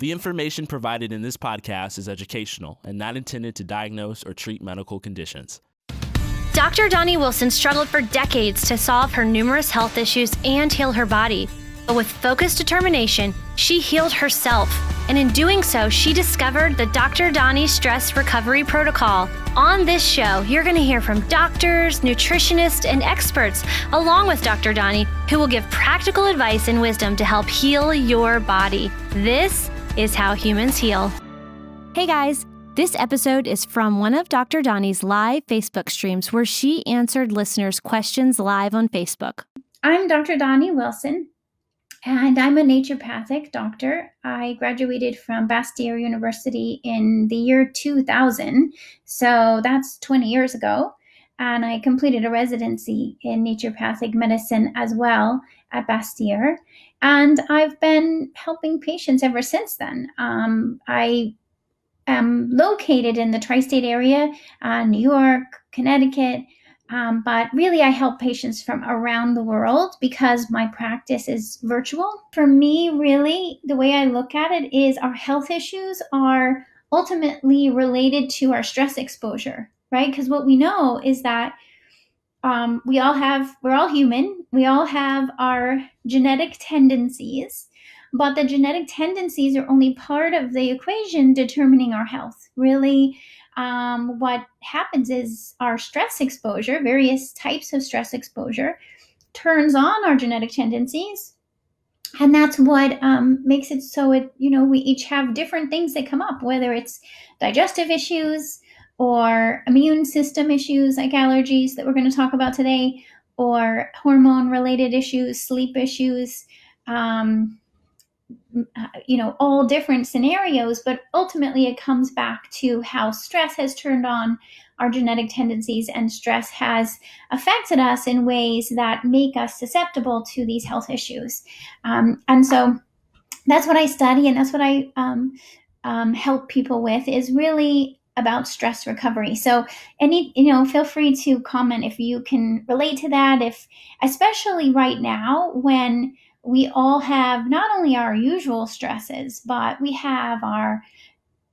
The information provided in this podcast is educational and not intended to diagnose or treat medical conditions. Dr. Doni Wilson struggled for decades to solve her numerous health issues and heal her body. But with focused determination, she healed herself. And in doing so, she discovered the Dr. Doni Stress Recovery Protocol. On this show, you're going to hear from doctors, nutritionists, and experts, along with Dr. Doni, who will give practical advice and wisdom to help heal your body. This is how humans heal. Hey guys, this episode is from one of Dr. Doni's live Facebook streams where she answered listeners' questions live on Facebook. I'm Dr. Doni Wilson, and I'm a naturopathic doctor. I graduated from Bastyr University in the year 2000, so that's 20 years ago. And I completed a residency in naturopathic medicine as well at Bastyr. And I've been helping patients ever since then. I am located in the tri-state area, New York, Connecticut, but really I help patients from around the world because my practice is virtual. For me, really, the way I look at it is our health issues are ultimately related to our stress exposure, right? Because what we know is that we're all human. We all have our genetic tendencies, but the genetic tendencies are only part of the equation determining our health. Really, what happens is our stress exposure, various types of stress exposure, turns on our genetic tendencies. And that's what makes it so we each have different things that come up, whether it's digestive issues or immune system issues like allergies that we're going to talk about today, or hormone-related issues, sleep issues, all different scenarios, but ultimately it comes back to how stress has turned on our genetic tendencies, and stress has affected us in ways that make us susceptible to these health issues. And so that's what I study, and that's what I help people with, is really about stress recovery. So feel free to comment if you can relate to that, especially right now when we all have not only our usual stresses, but we have our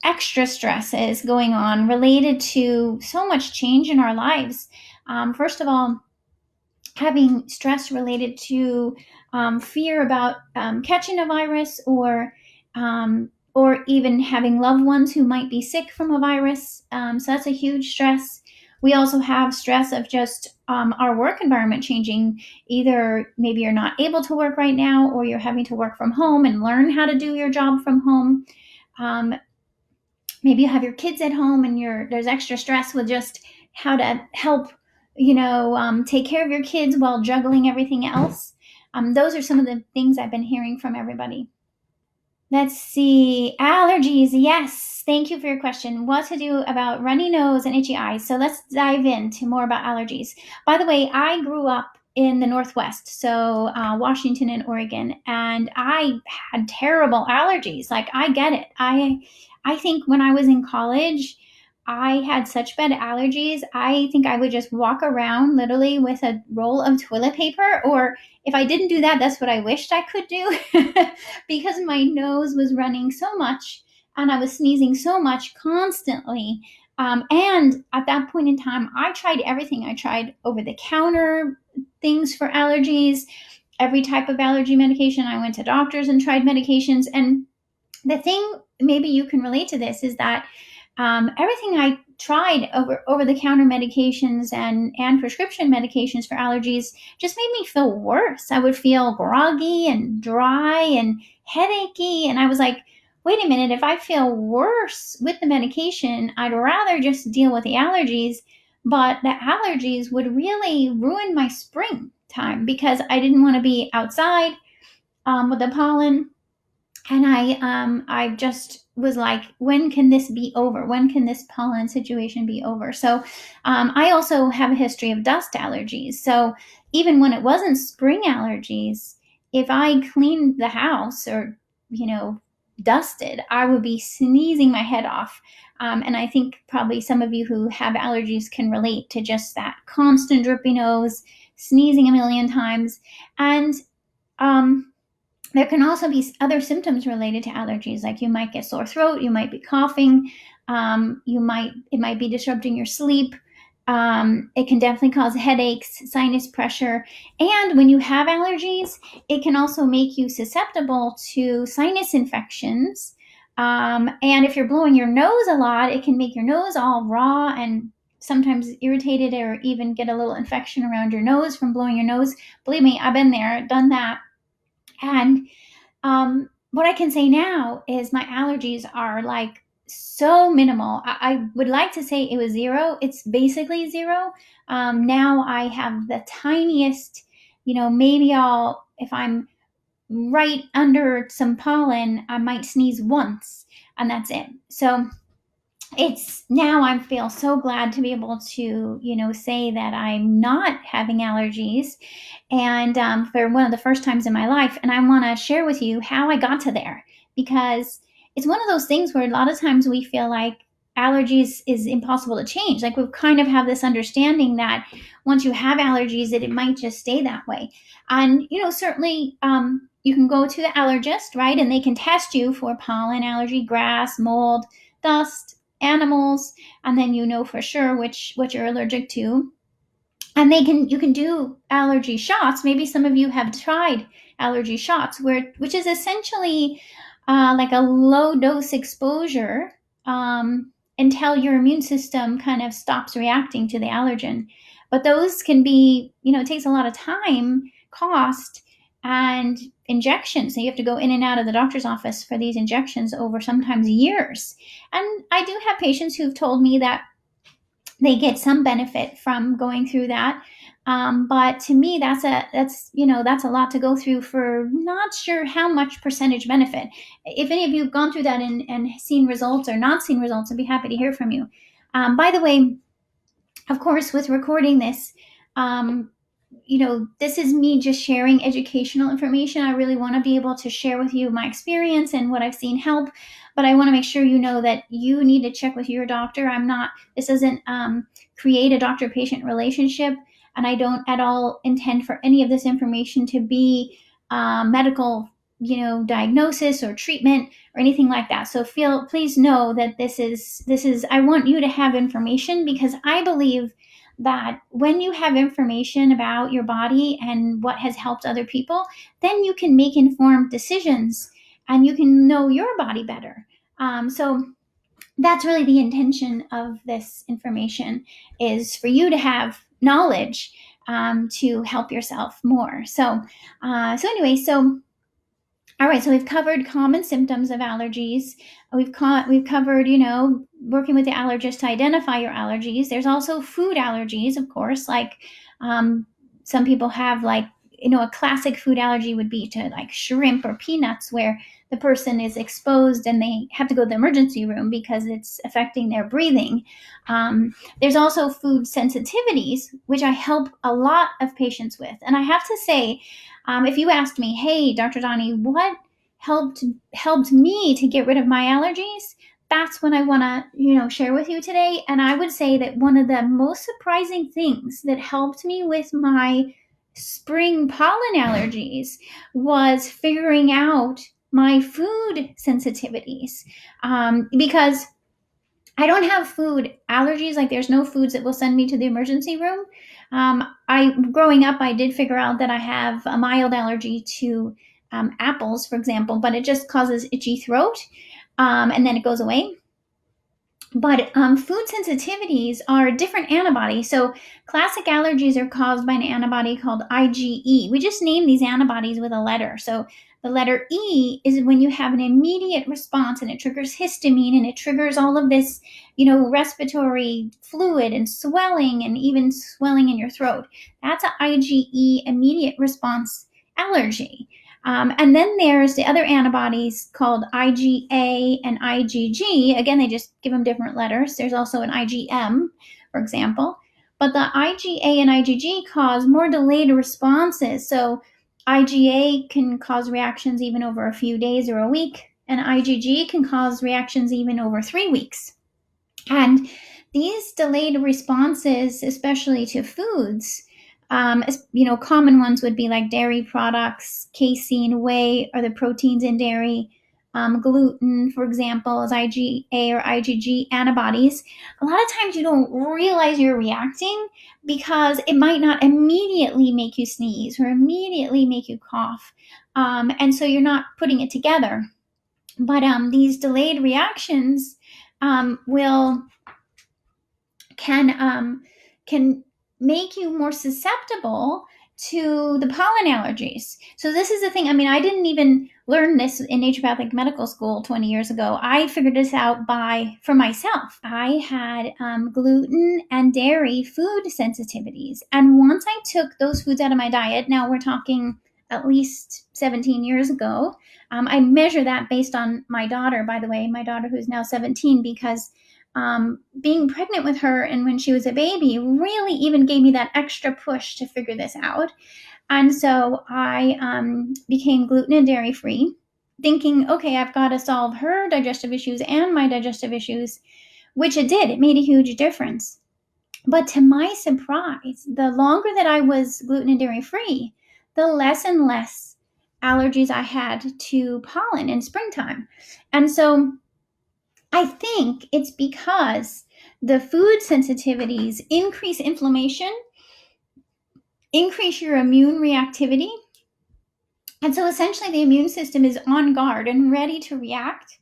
extra stresses going on related to so much change in our lives. First of all, having stress related to fear about catching a virus, or even having loved ones who might be sick from a virus. So that's a huge stress. We also have stress of just our work environment changing. Either maybe you're not able to work right now, or you're having to work from home and learn how to do your job from home. Maybe you have your kids at home and there's extra stress with just how to help, take care of your kids while juggling everything else. Those are some of the things I've been hearing from everybody. Let's see. Allergies. Yes. Thank you for your question. What to do about runny nose and itchy eyes. So let's dive into more about allergies. By the way, I grew up in the Northwest, so Washington and Oregon, and I had terrible allergies. Like, I get it. I think when I was in college, I had such bad allergies. I think I would just walk around literally with a roll of toilet paper, or if I didn't do that, that's what I wished I could do because my nose was running so much and I was sneezing so much constantly. And at that point in time, I tried everything. I tried over-the-counter things for allergies, every type of allergy medication. I went to doctors and tried medications. And the thing, maybe you can relate to this, is that everything I tried over-the-counter medications and prescription medications for allergies just made me feel worse. I would feel groggy and dry and headachy. And I was like, wait a minute, if I feel worse with the medication, I'd rather just deal with the allergies. But the allergies would really ruin my springtime because I didn't want to be outside with the pollen. And I just was like, when can this be over? When can this pollen situation be over? So I also have a history of dust allergies. So even when it wasn't spring allergies, if I cleaned the house or, dusted, I would be sneezing my head off. And I think probably some of you who have allergies can relate to just that constant drippy nose, sneezing a million times. And There can also be other symptoms related to allergies, like you might get sore throat, you might be coughing, it might be disrupting your sleep. It can definitely cause headaches, sinus pressure, and when you have allergies, it can also make you susceptible to sinus infections. And if you're blowing your nose a lot, it can make your nose all raw and sometimes irritated, or even get a little infection around your nose from blowing your nose. Believe me, I've been there, done that. And what I can say now is my allergies are like so minimal. I would like to say it was zero. It's basically zero. Now I have the tiniest, maybe if I'm right under some pollen, I might sneeze once and that's it. So it's now I feel so glad to be able to, say that I'm not having allergies, and for one of the first times in my life. And I want to share with you how I got to there, because it's one of those things where a lot of times we feel like allergies is impossible to change. Like we kind of have this understanding that once you have allergies, that it might just stay that way. And, certainly you can go to the allergist, right? And they can test you for pollen allergy, grass, mold, dust, animals, and then for sure what you're allergic to. And you can do allergy shots. Maybe some of you have tried allergy shots, which is essentially like a low dose exposure until your immune system kind of stops reacting to the allergen. But those can be, it takes a lot of time, cost, and injections. So you have to go in and out of the doctor's office for these injections over sometimes years. And I do have patients who've told me that they get some benefit from going through that. But to me, that's a lot to go through for not sure how much percentage benefit. If any of you have gone through that and seen results or not seen results, I'd be happy to hear from you. By the way, of course, with recording this, this is me just sharing educational information. I really want to be able to share with you my experience and what I've seen help, but I want to make sure you know that you need to check with your doctor. This doesn't create a doctor-patient relationship, and I don't at all intend for any of this information to be medical, diagnosis or treatment or anything like that. So please know that this is, I want you to have information, because I believe that when you have information about your body and what has helped other people, then you can make informed decisions and you can know your body better. So that's really the intention of this information, is for you to have knowledge to help yourself more. All right, so we've covered common symptoms of allergies. We've covered, working with the allergist to identify your allergies. There's also food allergies, of course, like some people have, like, a classic food allergy would be to like shrimp or peanuts, where the person is exposed and they have to go to the emergency room because it's affecting their breathing. There's also food sensitivities, which I help a lot of patients with. And I have to say, if you asked me, hey, Dr. Doni, what helped me to get rid of my allergies? That's what I want to, share with you today. And I would say that one of the most surprising things that helped me with my spring pollen allergies was figuring out my food sensitivities, because I don't have food allergies. Like, there's no foods that will send me to the emergency room. Growing up, I did figure out that I have a mild allergy to apples, for example, but it just causes itchy throat, and then it goes away. But food sensitivities are different antibodies. So classic allergies are caused by an antibody called IgE. We just name these antibodies with a letter. So the letter E is when you have an immediate response, and it triggers histamine, and it triggers all of this, respiratory fluid and swelling, and even swelling in your throat. That's an IgE immediate response allergy. And then there's the other antibodies called IgA and IgG. Again, they just give them different letters. There's also an IgM, for example. But the IgA and IgG cause more delayed responses. So IgA can cause reactions even over a few days or a week, and IgG can cause reactions even over 3 weeks. And these delayed responses, especially to foods, Common ones would be like dairy products, casein, whey, or the proteins in dairy. Gluten, for example, is IgA or IgG antibodies. A lot of times you don't realize you're reacting because it might not immediately make you sneeze or immediately make you cough. And so you're not putting it together. But these delayed reactions can make you more susceptible to the pollen allergies. So this is the thing. I mean, I didn't even learn this in naturopathic medical school 20 years ago. I figured this out for myself. I had gluten and dairy food sensitivities. And once I took those foods out of my diet, now we're talking at least 17 years ago. I measure that based on my daughter, by the way, my daughter who's now 17, because being pregnant with her and when she was a baby really even gave me that extra push to figure this out. And so I became gluten and dairy free, thinking, okay, I've got to solve her digestive issues and my digestive issues, which it did. It made a huge difference. But to my surprise, the longer that I was gluten and dairy free, the less and less allergies I had to pollen in springtime. And so I think it's because the food sensitivities increase inflammation, increase your immune reactivity. And so essentially the immune system is on guard and ready to react.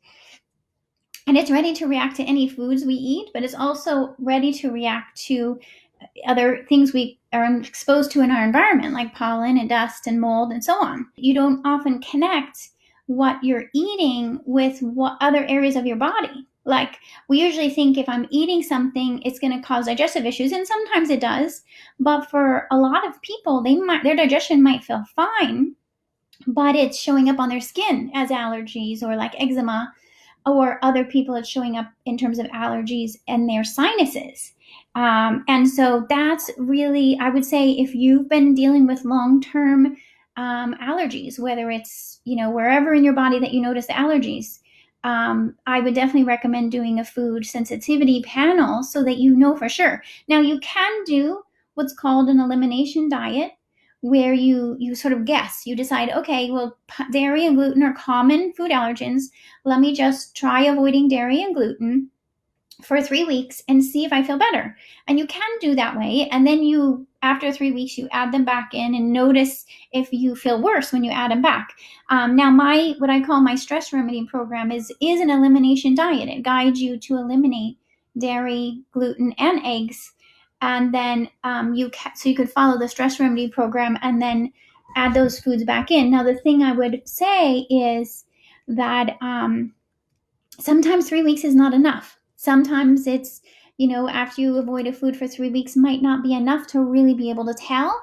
And it's ready to react to any foods we eat, but it's also ready to react to other things we are exposed to in our environment, like pollen and dust and mold and so on. You don't often connect what you're eating with what other areas of your body. Like, we usually think if I'm eating something, it's going to cause digestive issues, and sometimes it does. But for a lot of people, their digestion might feel fine, but it's showing up on their skin as allergies or like eczema, or other people it's showing up in terms of allergies in their sinuses. And so that's really, I would say, if you've been dealing with long-term allergies, whether it's, wherever in your body that you notice the allergies, I would definitely recommend doing a food sensitivity panel so that you know for sure. Now, you can do what's called an elimination diet, where you sort of guess. You decide, okay, well, dairy and gluten are common food allergens. Let me just try avoiding dairy and gluten for 3 weeks and see if I feel better. And you can do that way. And then after 3 weeks, you add them back in and notice if you feel worse when you add them back. Now, what I call my stress remedy program is an elimination diet. It guides you to eliminate dairy, gluten, and eggs. And then so you could follow the stress remedy program and then add those foods back in. Now, the thing I would say is that sometimes 3 weeks is not enough. Sometimes it's, after you avoid a food for 3 weeks might not be enough to really be able to tell.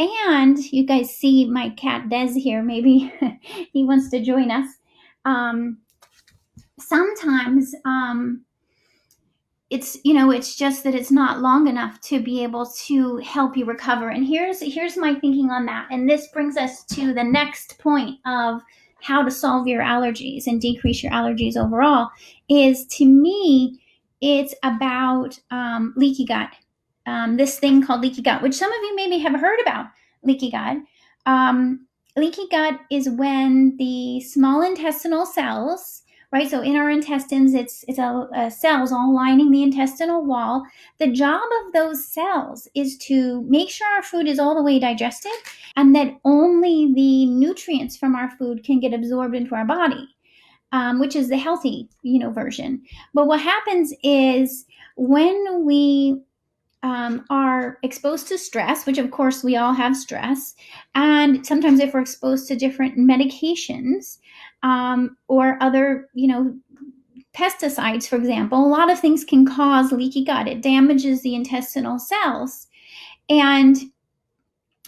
And you guys see my cat Des here. Maybe he wants to join us. Sometimes it's just that it's not long enough to be able to help you recover. And here's my thinking on that. And this brings us to the next point of how to solve your allergies and decrease your allergies overall. Is, to me, it's about leaky gut. This thing called leaky gut, which some of you maybe have heard about leaky gut. Leaky gut is when the small intestinal cells, right? So in our intestines, it's cells all lining the intestinal wall. The job of those cells is to make sure our food is all the way digested and that only the nutrients from our food can get absorbed into our body, which is the healthy, version. But what happens is when we are exposed to stress, which of course we all have stress, and sometimes if we're exposed to different medications or other, pesticides, for example, a lot of things can cause leaky gut. It damages the intestinal cells. And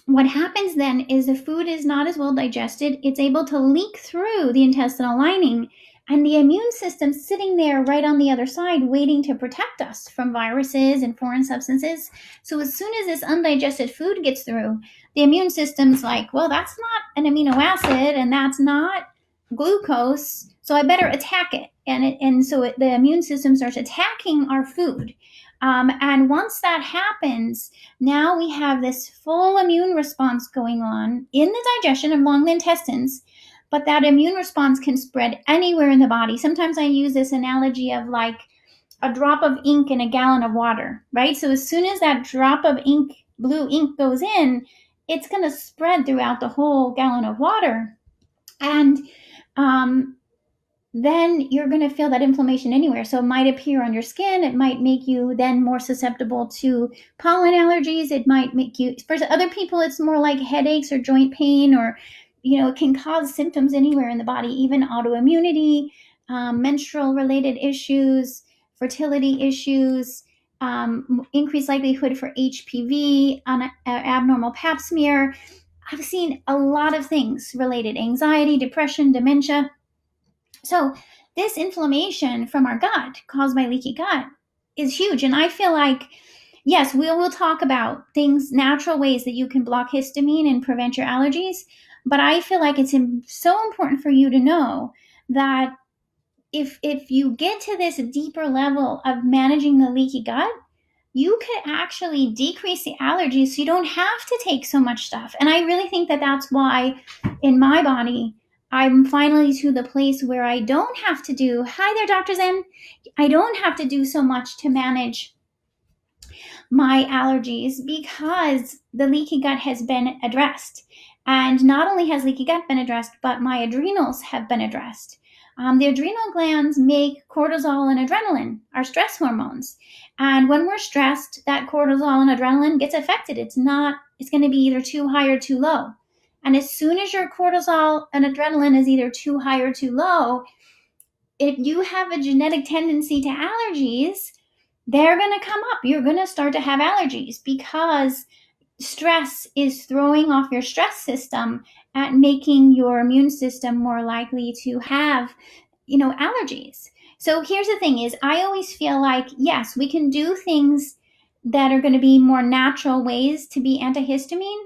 what happens then is the food is not as well digested. It's able to leak through the intestinal lining, and the immune system sitting there right on the other side waiting to protect us from viruses and foreign substances. So as soon as this undigested food gets through, the immune system's like, well, that's not an amino acid and that's not glucose, so I better attack it. And so the immune system starts attacking our food. And once that happens, now we have this full immune response going on in the digestion along the intestines, but that immune response can spread anywhere in the body. Sometimes I use this analogy of like a drop of ink in a gallon of water, right? So as soon as that drop of ink, blue ink, goes in, it's going to spread throughout the whole gallon of water. And then you're going to feel that inflammation anywhere. So it might appear on your skin. It might make you then more susceptible to pollen allergies. It might make you, for other people, it's more like headaches or joint pain, or, it can cause symptoms anywhere in the body, even autoimmunity, menstrual related issues, fertility issues, increased likelihood for HPV, on an abnormal pap smear. I've seen a lot of things related: anxiety, depression, dementia. So this inflammation from our gut caused by leaky gut is huge. And I feel like, yes, we will talk about things, natural ways that you can block histamine and prevent your allergies. But I feel like it's so important for you to know that if you get to this deeper level of managing the leaky gut, you could actually decrease the allergies so you don't have to take so much stuff. And I really think that that's why in my body, I'm finally to the place where I don't have to do, hi there, Dr. Zen. I don't have to do so much to manage my allergies because the leaky gut has been addressed. And not only has leaky gut been addressed, but my adrenals have been addressed. The adrenal glands make cortisol and adrenaline, our stress hormones. And when we're stressed, that cortisol and adrenaline gets affected. It's going to be either too high or too low. And as soon as your cortisol and adrenaline is either too high or too low, if you have a genetic tendency to allergies, they're going to come up. You're going to start to have allergies because stress is throwing off your stress system and making your immune system more likely to have, allergies. So here's the thing is, I always feel like, yes, we can do things that are going to be more natural ways to be antihistamine,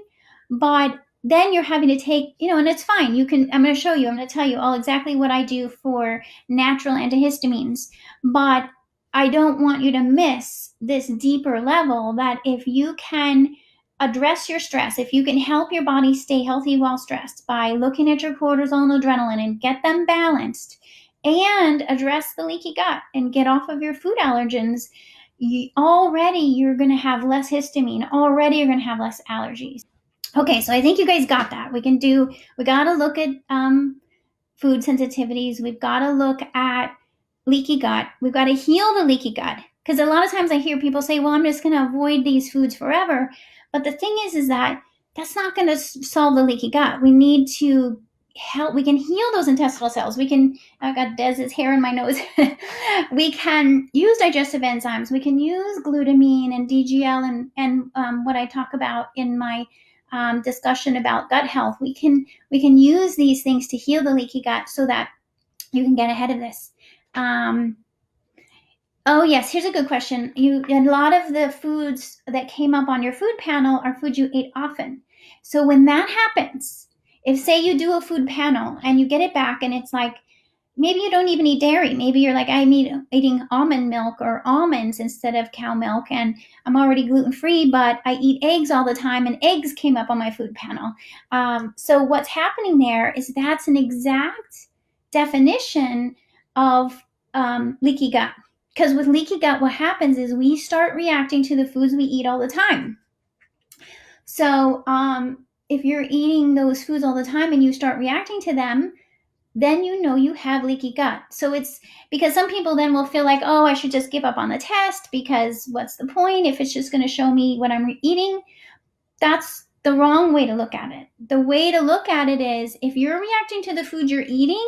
but then you're having to take, and it's fine. I'm going to show you, I'm going to tell you all exactly what I do for natural antihistamines, but I don't want you to miss this deeper level that if you can address your stress, if you can help your body stay healthy while stressed by looking at your cortisol and adrenaline and get them balanced and address the leaky gut and get off of your food allergens, already you're going to have less histamine. Already you're going to have less allergies. Okay, so I think you guys got that. We got to look at food sensitivities. We've got to look at leaky gut. We've got to heal the leaky gut. Because a lot of times I hear people say, well, I'm just going to avoid these foods forever. But the thing is that that's not going to solve the leaky gut. We need to help. We can heal those intestinal cells. I got Dez's hair in my nose. We can use digestive enzymes. We can use glutamine and DGL and what I talk about in my discussion about gut health. We can use these things to heal the leaky gut so that you can get ahead of this. Oh yes, here's a good question. A lot of the foods that came up on your food panel are foods you ate often. So when that happens, if say you do a food panel and you get it back and it's like, maybe you don't even eat dairy. Maybe you're like, I'm eating almond milk or almonds instead of cow milk, and I'm already gluten-free, but I eat eggs all the time, and eggs came up on my food panel. So what's happening there is that's an exact definition of leaky gut. Because with leaky gut, what happens is we start reacting to the foods we eat all the time. So if you're eating those foods all the time and you start reacting to them, then you have leaky gut. So it's because some people then will feel like, oh, I should just give up on the test because what's the point if it's just going to show me what I'm eating? That's the wrong way to look at it. The way to look at it is if you're reacting to the food you're eating,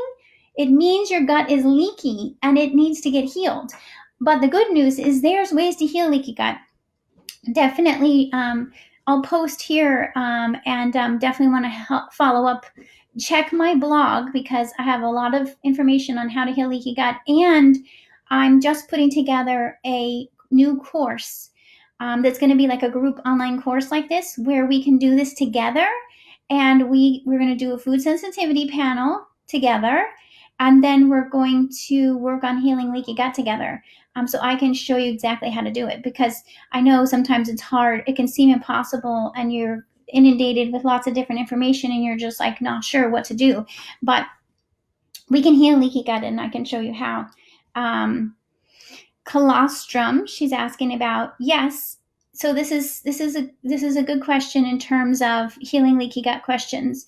it means your gut is leaky and it needs to get healed. But the good news is there's ways to heal leaky gut. Definitely, I'll post here and definitely want to follow up. Check my blog because I have a lot of information on how to heal leaky gut. And I'm just putting together a new course that's going to be like a group online course like this where we can do this together. And we're going to do a food sensitivity panel together. And then we're going to work on healing leaky gut together. So I can show you exactly how to do it, because I know sometimes it's hard. It can seem impossible and you're inundated with lots of different information and you're just like not sure what to do. But we can heal leaky gut and I can show you how. Colostrum, she's asking about. Yes. So this is a good question in terms of healing leaky gut questions.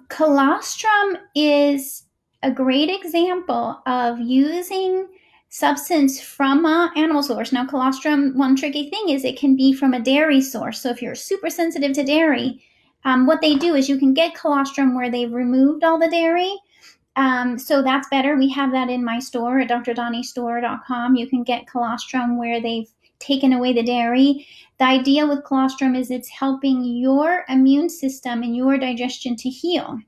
Colostrum is a great example of using substance from an animal source. Now, colostrum, one tricky thing is it can be from a dairy source. So if you're super sensitive to dairy, what they do is you can get colostrum where they've removed all the dairy. So that's better. We have that in my store at drdonistore.com. You can get colostrum where they've taken away the dairy. The idea with colostrum is it's helping your immune system and your digestion to heal.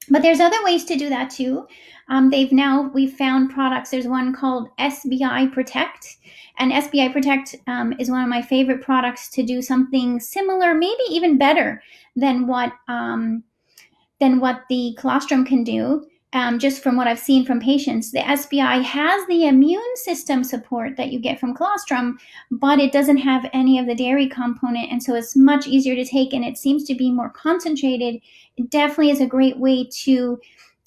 But there's other ways to do that too. We've found products. There's one called SBI Protect, and SBI Protect is one of my favorite products to do something similar, maybe even better than what the colostrum can do. Just from what I've seen from patients, the SBI has the immune system support that you get from colostrum, but it doesn't have any of the dairy component, and so it's much easier to take, and it seems to be more concentrated. It definitely is a great way to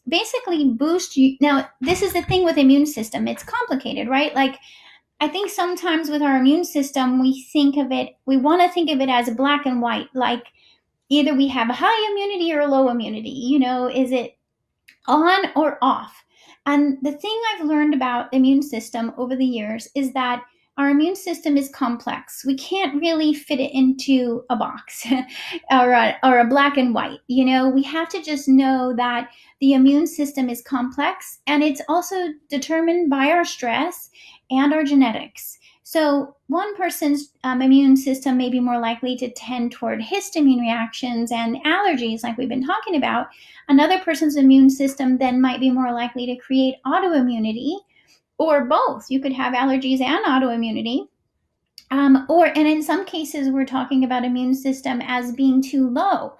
basically boost you. Now, this is the thing with immune system. It's complicated, right? Like, I think sometimes with our immune system, we want to think of it as black and white, like either we have a high immunity or a low immunity. Is it on or off? And the thing I've learned about the immune system over the years is that our immune system is complex. We can't really fit it into a box or a black and white. We have to just know that the immune system is complex, and it's also determined by our stress and our genetics. So one person's immune system may be more likely to tend toward histamine reactions and allergies, like we've been talking about. Another person's immune system then might be more likely to create autoimmunity, or both. You could have allergies and autoimmunity. And in some cases, we're talking about immune system as being too low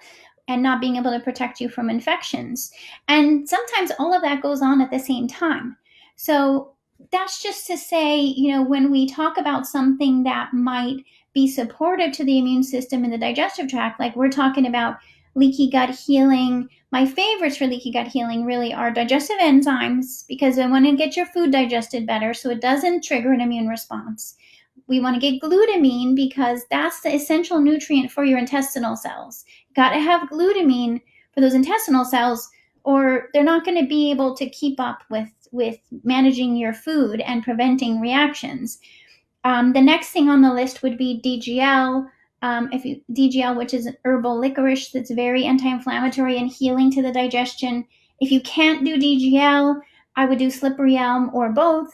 and not being able to protect you from infections. And sometimes all of that goes on at the same time. So that's just to say, when we talk about something that might be supportive to the immune system in the digestive tract, like we're talking about leaky gut healing. My favorites for leaky gut healing really are digestive enzymes, because I want to get your food digested better so it doesn't trigger an immune response. We want to get glutamine because that's the essential nutrient for your intestinal cells. You got to have glutamine for those intestinal cells, or they're not going to be able to keep up with managing your food and preventing reactions. The next thing on the list would be DGL. DGL, which is an herbal licorice that's very anti-inflammatory and healing to the digestion. If you can't do DGL, I would do slippery elm or both.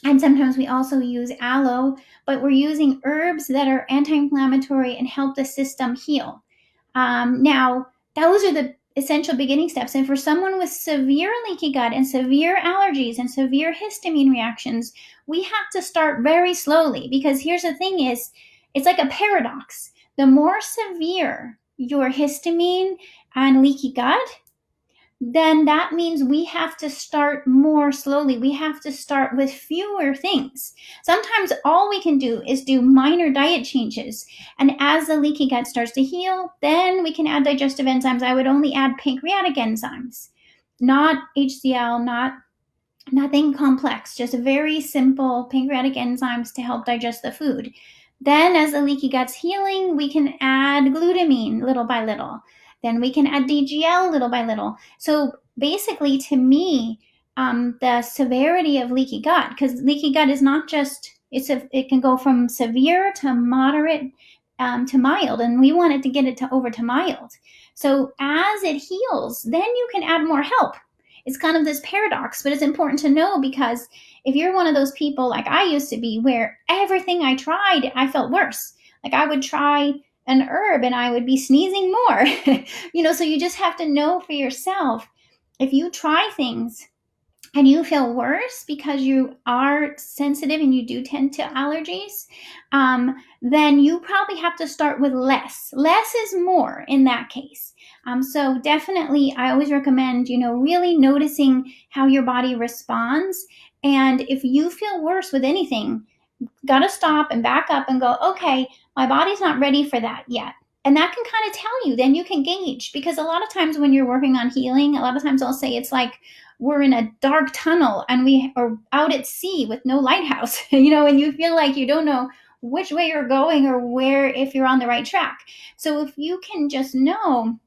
And sometimes we also use aloe, but we're using herbs that are anti-inflammatory and help the system heal. Now, those are the essential beginning steps. And for someone with severe leaky gut and severe allergies and severe histamine reactions, we have to start very slowly, because here's the thing is, it's like a paradox. The more severe your histamine and leaky gut, then that means we have to start more slowly. We have to start with fewer things. Sometimes all we can do is do minor diet changes. And as the leaky gut starts to heal, then we can add digestive enzymes. I would only add pancreatic enzymes, not HCl, nothing complex, just very simple pancreatic enzymes to help digest the food. Then as the leaky gut's healing, we can add glutamine little by little. Then we can add DGL little by little. So basically, to me, the severity of leaky gut, because leaky gut is not just, it can go from severe to moderate to mild, and we want it to get it over to mild. So as it heals, then you can add more help. It's kind of this paradox, but it's important to know, because if you're one of those people like I used to be, where everything I tried, I felt worse. Like I would try an herb and I would be sneezing more, so you just have to know for yourself, if you try things and you feel worse because you are sensitive and you do tend to allergies, then you probably have to start with less. Less is more in that case. So definitely, I always recommend, really noticing how your body responds. And if you feel worse with anything, got to stop and back up and go, okay, my body's not ready for that yet. And that can kind of tell you, then you can gauge. Because a lot of times when you're working on healing, a lot of times I'll say it's like we're in a dark tunnel and we are out at sea with no lighthouse, and you feel like you don't know which way you're going or if you're on the right track. So if you can just know,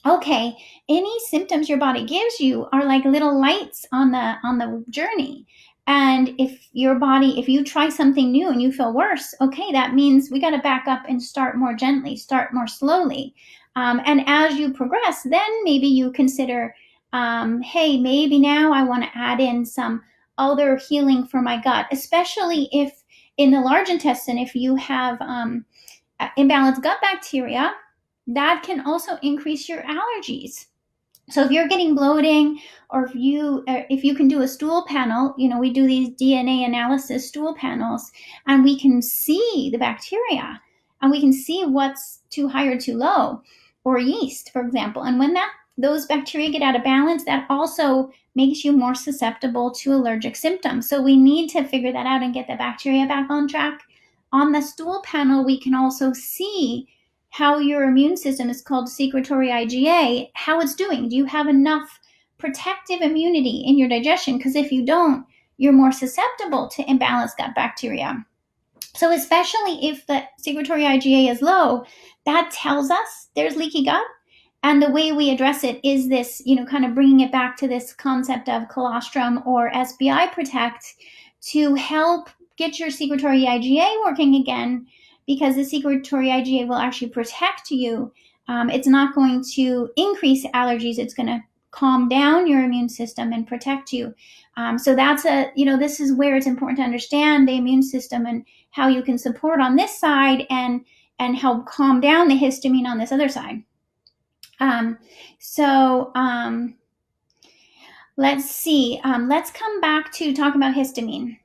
okay, any symptoms your body gives you are like little lights on the journey. And if you try something new and you feel worse, okay, that means we got to back up and start more gently, start more slowly. And as you progress, then maybe you consider, hey, maybe now I want to add in some other healing for my gut, especially if in the large intestine, if you have imbalanced gut bacteria, that can also increase your allergies. So if you're getting bloating, or if you can do a stool panel, we do these DNA analysis stool panels, and we can see the bacteria, and we can see what's too high or too low, or yeast, for example. And when those bacteria get out of balance, that also makes you more susceptible to allergic symptoms. So we need to figure that out and get the bacteria back on track. On the stool panel, we can also see how your immune system, is called secretory IgA, how it's doing. Do you have enough protective immunity in your digestion? Because if you don't, you're more susceptible to imbalanced gut bacteria. So especially if the secretory IgA is low, that tells us there's leaky gut. And the way we address it is this, kind of bringing it back to this concept of colostrum or SBI Protect to help get your secretory IgA working again, because the secretory IgA will actually protect you. It's not going to increase allergies. It's going to calm down your immune system and protect you. So that's this is where it's important to understand the immune system and how you can support on this side and help calm down the histamine on this other side. Let's see. Let's come back to talk about histamine.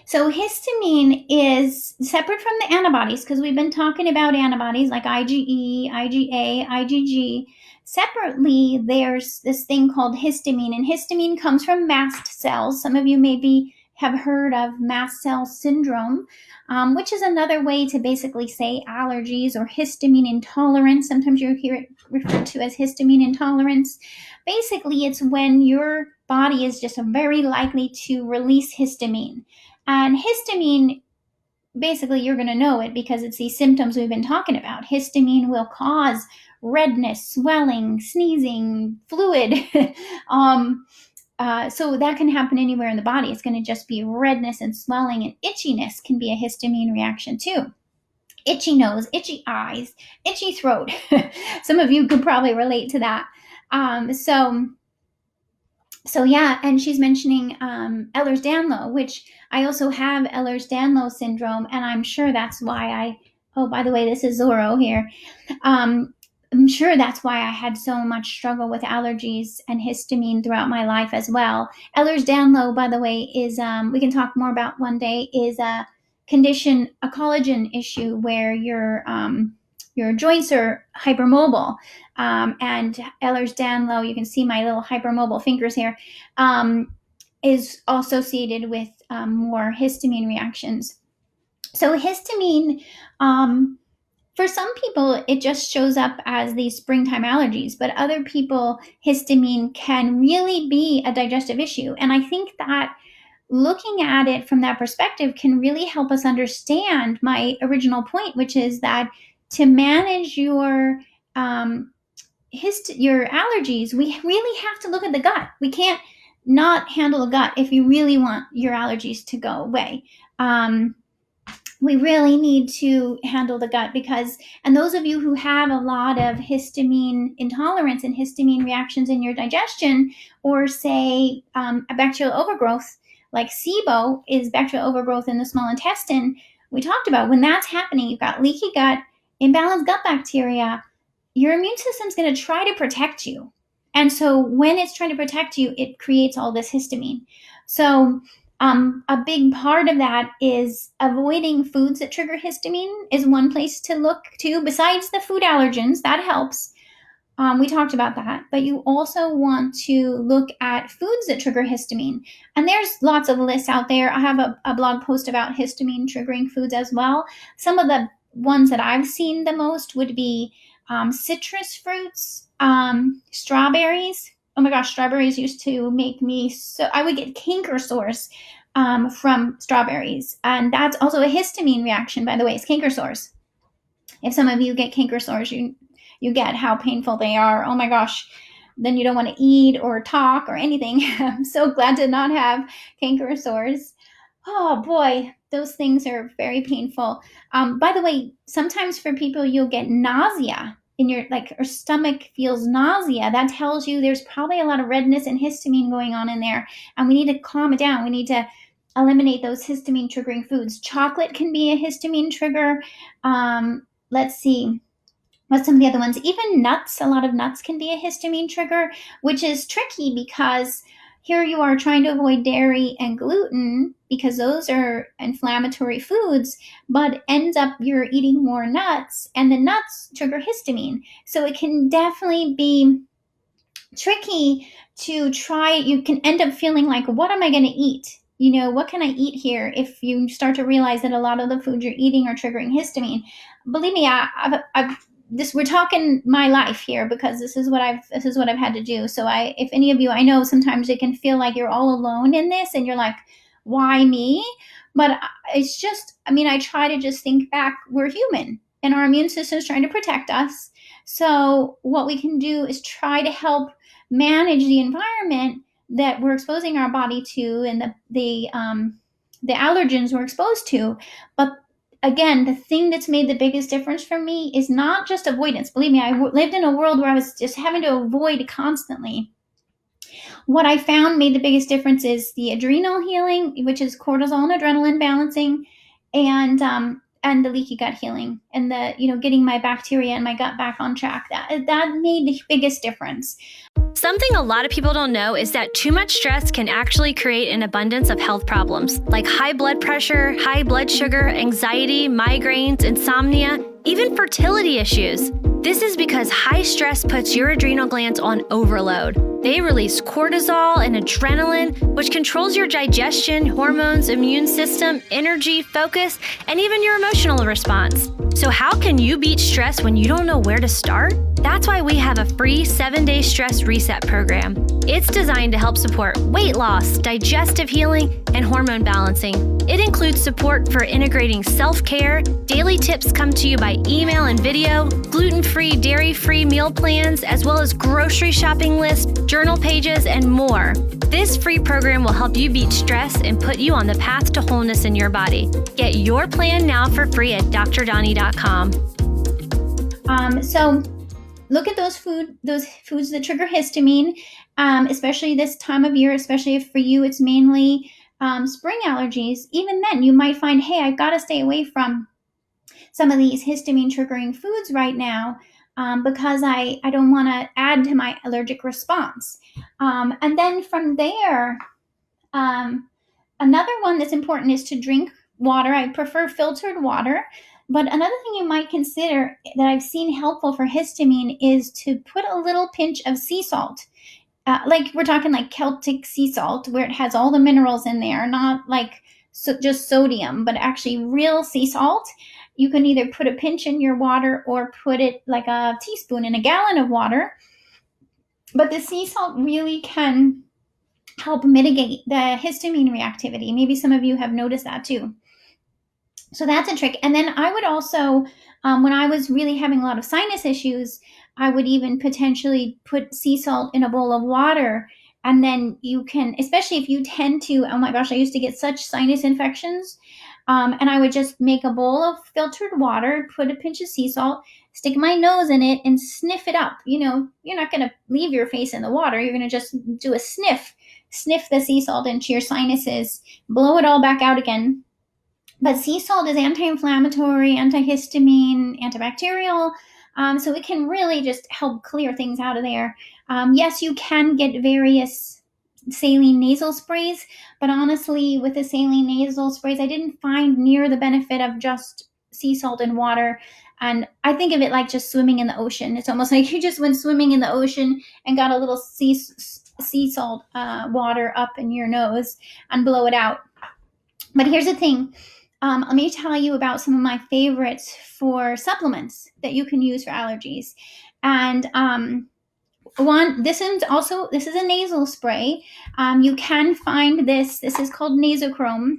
So histamine is separate from the antibodies, because we've been talking about antibodies like IgE, IgA, IgG. Separately, there's this thing called histamine, and histamine comes from mast cells. Some of you maybe have heard of mast cell syndrome, which is another way to basically say allergies or histamine intolerance. Sometimes you hear it referred to as histamine intolerance. Basically, it's when your body is just very likely to release histamine. And histamine, basically, you're going to know it because it's these symptoms we've been talking about. Histamine will cause redness, swelling, sneezing, fluid. So that can happen anywhere in the body. It's going to just be redness and swelling, and itchiness can be a histamine reaction too. Itchy nose, itchy eyes, itchy throat. Some of you could probably relate to that. So yeah, and she's mentioning Ehlers Danlos, which I also have Ehlers Danlos syndrome, and I'm sure that's why by the way, this is Zorro here. I'm sure that's why I had so much struggle with allergies and histamine throughout my life as well. Ehlers Danlos, by the way, is, we can talk more about one day, is a condition, a collagen issue where your joints are hypermobile. And Ehlers Danlos, you can see my little hypermobile fingers here, is associated with more histamine reactions. So histamine, for some people, it just shows up as these springtime allergies, but other people, histamine can really be a digestive issue. And I think that looking at it from that perspective can really help us understand my original point, which is that to manage your allergies, we really have to look at the gut. We can't not handle the gut if you really want your allergies to go away. We really need to handle the gut and those of you who have a lot of histamine intolerance and histamine reactions in your digestion, or say a bacterial overgrowth, like SIBO is bacterial overgrowth in the small intestine, we talked about when that's happening, you've got leaky gut, imbalanced gut bacteria, your immune system's going to try to protect you. And so when it's trying to protect you, it creates all this histamine. So A big part of that is avoiding foods that trigger histamine is one place to look to, besides the food allergens. That helps. We talked about that, but you also want to look at foods that trigger histamine. And there's lots of lists out there. I have a blog post about histamine triggering foods as well. Some of the ones that I've seen the most would be citrus fruits, strawberries. Oh my gosh, strawberries used to make me so, I would get canker sores from strawberries. And that's also a histamine reaction, by the way, it's canker sores. If some of you get canker sores, you get how painful they are. Oh my gosh. Then you don't want to eat or talk or anything. I'm so glad to not have canker sores. Oh boy, those things are very painful. By the way, sometimes for people, you'll get nausea in your, like, your stomach feels nausea. That tells you there's probably a lot of redness and histamine going on in there. And we need to calm it down. We need to eliminate those histamine triggering foods. Chocolate can be a histamine trigger. Let's see. What's some of the other ones? Even nuts. A lot of nuts can be a histamine trigger, which is tricky because here you are trying to avoid dairy and gluten because those are inflammatory foods, but ends up you're eating more nuts and the nuts trigger histamine. So it can definitely be tricky to try. You can end up feeling like, what am I going to eat? What can I eat here? If you start to realize that a lot of the foods you're eating are triggering histamine. Believe me, we're talking my life here because this is what I've had to do. So if any of you, I know sometimes it can feel like you're all alone in this and you're like, why me? But it's just, I try to just think back. We're human and our immune system is trying to protect us. So what we can do is try to help manage the environment that we're exposing our body to and the allergens we're exposed to. But again, the thing that's made the biggest difference for me is not just avoidance. Believe me, I lived in a world where I was just having to avoid constantly. What I found made the biggest difference is the adrenal healing, which is cortisol and adrenaline balancing, and the leaky gut healing, and the getting my bacteria and my gut back on track. That made the biggest difference. Something a lot of people don't know is that too much stress can actually create an abundance of health problems like high blood pressure, high blood sugar, anxiety, migraines, insomnia, even fertility issues. This is because high stress puts your adrenal glands on overload. They release cortisol and adrenaline, which controls your digestion, hormones, immune system, energy, focus, and even your emotional response. So how can you beat stress when you don't know where to start? That's why we have a free 7-day stress reset program. It's designed to help support weight loss, digestive healing, and hormone balancing. It includes support for integrating self-care. Daily tips come to you by email and video, gluten-free, dairy-free meal plans, as well as grocery shopping lists, journal pages, and more. This free program will help you beat stress and put you on the path to wholeness in your body. Get your plan now for free at drdoni.com. So look at those foods that trigger histamine, especially this time of year, especially if for you it's mainly spring allergies. Even then, you might find, hey, I've got to stay away from some of these histamine triggering foods right now because I don't want to add to my allergic response. And then from there, another one that's important is to drink water. I prefer filtered water. But another thing you might consider that I've seen helpful for histamine is to put a little pinch of sea salt. Like we're talking like Celtic sea salt, where it has all the minerals in there, not like just sodium, but actually real sea salt. You can either put a pinch in your water or put it like a teaspoon in a gallon of water. But the sea salt really can help mitigate the histamine reactivity. Maybe some of you have noticed that too. So that's a trick. And then I would also, when I was really having a lot of sinus issues, I would even potentially put sea salt in a bowl of water. And then you can, especially if you tend to, oh my gosh, I used to get such sinus infections. And I would just make a bowl of filtered water, put a pinch of sea salt, stick my nose in it and sniff it up. You're not going to leave your face in the water. You're going to just do a sniff the sea salt into your sinuses, blow it all back out again. But sea salt is anti-inflammatory, antihistamine, antibacterial, so it can really just help clear things out of there. Yes, you can get various saline nasal sprays. But honestly, with the saline nasal sprays, I didn't find near the benefit of just sea salt and water. And I think of it like just swimming in the ocean. It's almost like you just went swimming in the ocean and got a little sea salt water up in your nose and blow it out. But here's the thing. Let me tell you about some of my favorites for supplements that you can use for allergies. And this is a nasal spray. You can find this. This is called Nasochrome.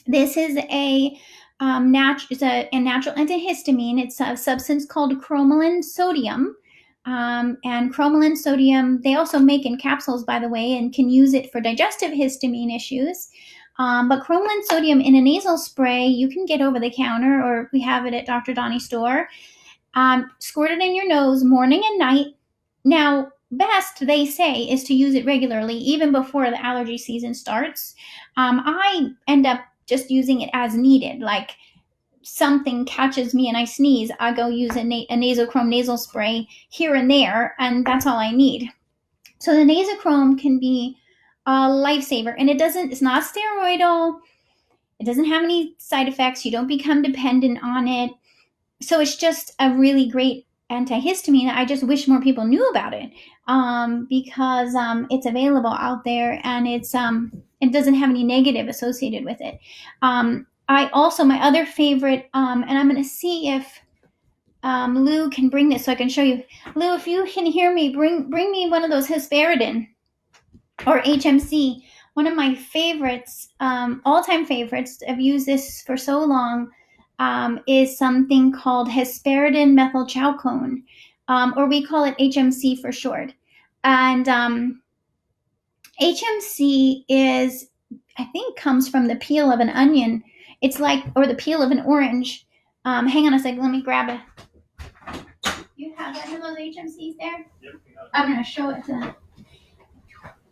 This is a natural antihistamine. It's a substance called cromolyn sodium. And cromolyn sodium, they also make in capsules, by the way, and can use it for digestive histamine issues. But cromolyn sodium in a nasal spray, you can get over the counter, or we have it at Dr. Doni's store. Squirt it in your nose morning and night. Now, best, they say, is to use it regularly, even before the allergy season starts. I end up just using it as needed. Like something catches me and I sneeze, I go use a Nasochrome nasal spray here and there, and that's all I need. So the Nasochrome can be a lifesaver, and it's not steroidal. It doesn't have any side effects. You don't become dependent on it. So it's just a really great antihistamine. I just wish more people knew about it, because it's available out there, and it doesn't have any negative associated with it. My other favorite, and I'm going to see if Lou can bring this so I can show you. Lou, if you can hear me, bring me one of those Hesperidum or HMC. One of my favorites, all-time favorites, I've used this for so long, is something called Hesperidum methylchalcone, or we call it HMC for short. And HMC comes from the peel of an onion. It's or the peel of an orange. Hang on a second, let me grab it. You have any of those HMCs there? Yep. I'm going to show it to them.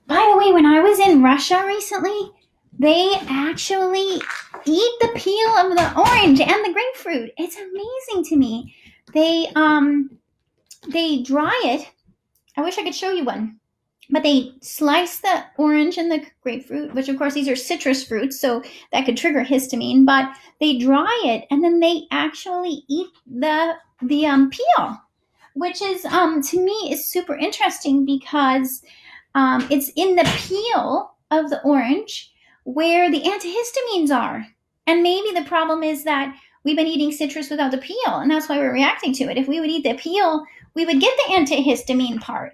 By the way, when I was in Russia recently, they actually eat the peel of the orange and the grapefruit. It's amazing to me. They dry it. I wish I could show you one. But they slice the orange and the grapefruit, which of course these are citrus fruits, so that could trigger histamine. But they dry it, and then they actually eat the peel, which is to me is super interesting, because it's in the peel of the orange where the antihistamines are. And maybe the problem is that we've been eating citrus without the peel, and that's why we're reacting to it. If we would eat the peel, we would get the antihistamine part.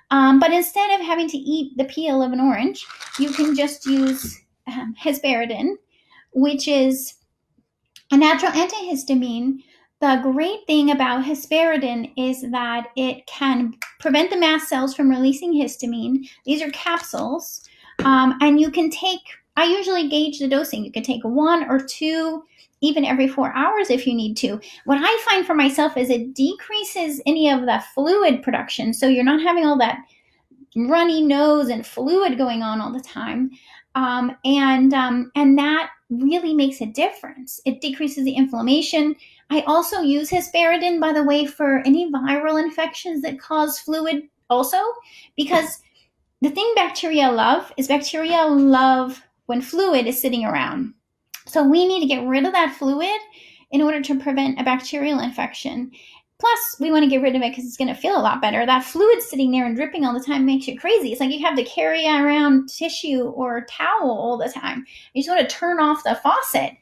But instead of having to eat the peel of an orange, you can just use Hesperidum, which is a natural antihistamine. The great thing about Hesperidum is that it can prevent the mast cells from releasing histamine. These are capsules, and you can take, I usually gauge the dosing. You can take 1 or 2, even every 4 hours if you need to. What I find for myself is it decreases any of the fluid production, so you're not having all that runny nose and fluid going on all the time, and that really makes a difference. It decreases the inflammation. I also use Hesperidum, by the way, for any viral infections that cause fluid also, because the thing bacteria love when fluid is sitting around. So we need to get rid of that fluid in order to prevent a bacterial infection. Plus, we want to get rid of it because it's going to feel a lot better. That fluid sitting there and dripping all the time makes you crazy. It's like you have to carry around tissue or towel all the time. You just want to turn off the faucet.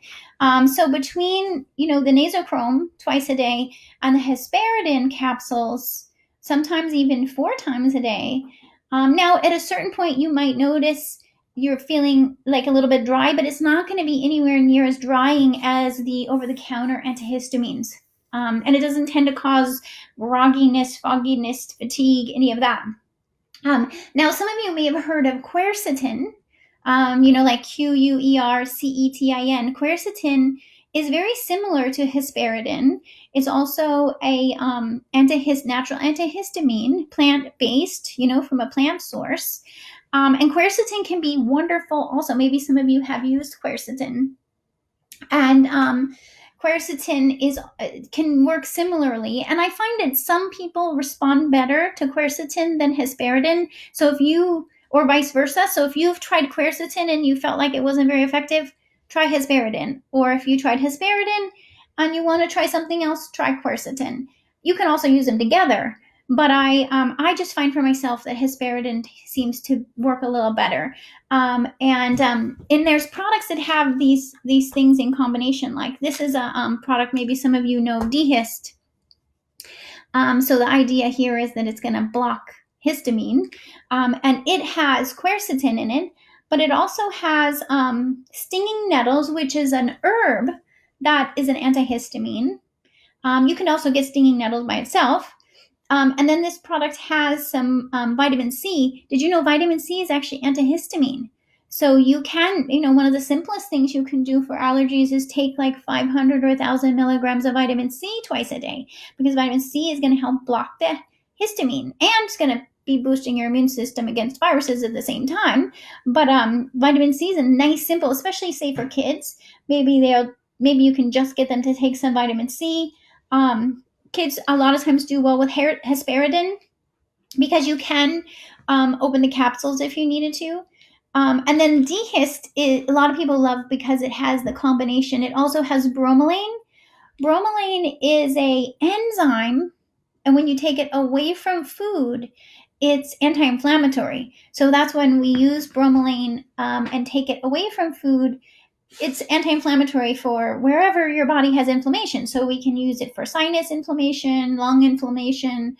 So between, the Nasochrome twice a day and the Hesperidum capsules, sometimes even 4 times a day. Now, at a certain point, you might notice you're feeling like a little bit dry, but it's not going to be anywhere near as drying as the over-the-counter antihistamines. And it doesn't tend to cause grogginess, fogginess, fatigue, any of that. Now, some of you may have heard of Quercetin, like Quercetin. Quercetin is very similar to Hesperidum. It's also a natural antihistamine, plant-based, from a plant source. And Quercetin can be wonderful also. Maybe some of you have used Quercetin. And Quercetin can work similarly, and I find that some people respond better to Quercetin than Hesperidum. So or vice versa. So if you've tried quercetin and you felt like it wasn't very effective, try Hesperidum. Or if you tried Hesperidum and you want to try something else, try quercetin. You can also use them together. But I just find for myself that Hesperidum seems to work a little better. And there's products that have these things in combination. Like this is a product maybe some of you know, Dehist. So the idea here is that it's going to block histamine, and it has quercetin in it, but it also has stinging nettles, which is an herb that is an antihistamine. You can also get stinging nettles by itself. And then this product has some vitamin C. Did you know vitamin C is actually antihistamine? So you can, one of the simplest things you can do for allergies is take like 500 or 1,000 milligrams of vitamin C twice a day, because vitamin C is going to help block the histamine, and it's going to be boosting your immune system against viruses at the same time. But vitamin C is a nice, simple, especially say for kids. Maybe you can just get them to take some vitamin C. Kids a lot of times do well with Hesperidum, because you can open the capsules if you needed to. And then Dehist, a lot of people love because it has the combination. It also has bromelain. Bromelain is a enzyme, and when you take it away from food, it's anti-inflammatory. So that's when we use bromelain and take it away from food. It's anti-inflammatory for wherever your body has inflammation. So we can use it for sinus inflammation, lung inflammation,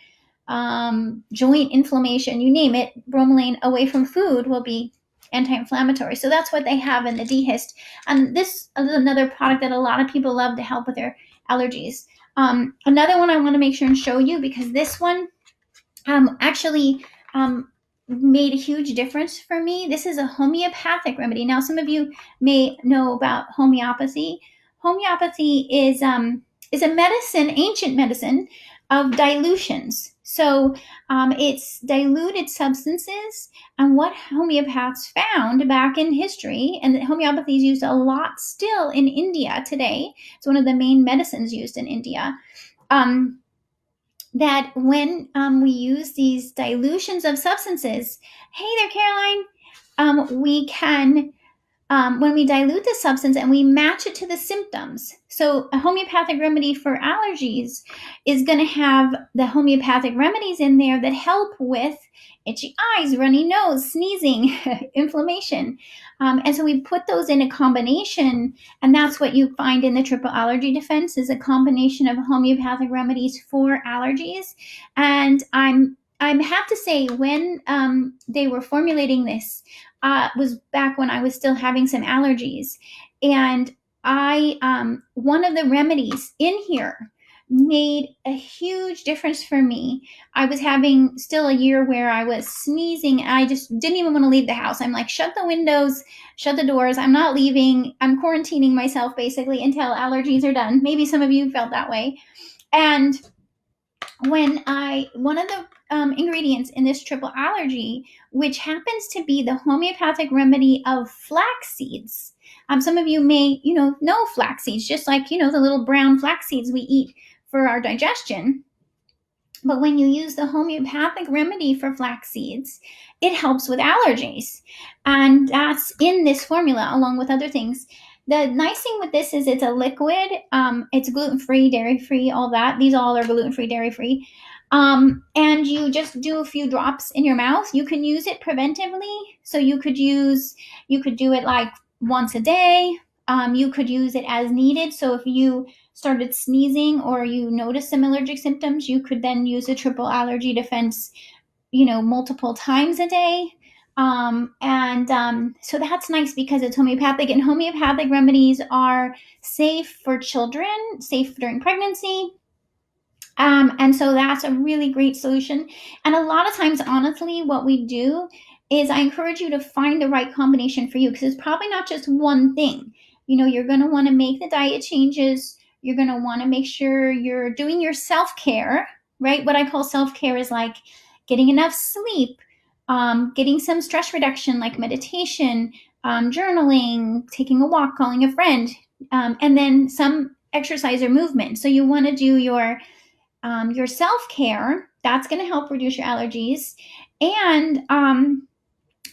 joint inflammation, you name it. Bromelain away from food will be anti-inflammatory. So that's what they have in the Dehist. And this is another product that a lot of people love to help with their allergies. Another one I want to make sure and show you, because this one actually made a huge difference for me. This is a homeopathic remedy. Now, some of you may know about homeopathy. Homeopathy is a medicine, ancient medicine of dilutions. So it's diluted substances, and what homeopaths found back in history, and homeopathy is used a lot still in India today. It's one of the main medicines used in India. That when we use these dilutions of substances, hey there, Caroline, we can, when we dilute the substance and we match it to the symptoms. So a homeopathic remedy for allergies is going to have the homeopathic remedies in there that help with itchy eyes, runny nose, sneezing, inflammation. And so we put those in a combination, and that's what you find in the triple allergy defense, is a combination of homeopathic remedies for allergies. And I have to say, when they were formulating this, was back when I was still having some allergies, and one of the remedies in here made a huge difference for me. I was having still a year where I was sneezing. I just didn't even want to leave the house. I'm like, shut the windows, shut the doors. I'm not leaving. I'm quarantining myself basically until allergies are done. Maybe some of you felt that way. And one of the ingredients in this triple allergy, which happens to be the homeopathic remedy of flax seeds. Some of you may, know flax seeds, just like, the little brown flax seeds we eat for our digestion. But when you use the homeopathic remedy for flax seeds, it helps with allergies. And that's in this formula, along with other things. The nice thing with this is it's a liquid. It's gluten-free, dairy-free, all that. These all are gluten-free, dairy-free. And you just do a few drops in your mouth. You can use it preventively. So you could do it like once a day. You could use it as needed. So if you started sneezing or you noticed some allergic symptoms, you could then use a triple allergy defense, multiple times a day. So that's nice because it's homeopathic, and homeopathic remedies are safe for children, safe during pregnancy. And so that's a really great solution. And a lot of times, honestly, what we do is I encourage you to find the right combination for you, because it's probably not just one thing. You're going to want to make the diet changes. You're going to want to make sure you're doing your self-care, right? What I call self-care is like getting enough sleep, getting some stress reduction like meditation, journaling, taking a walk, calling a friend, and then some exercise or movement. So you want to do your self-care. That's going to help reduce your allergies. And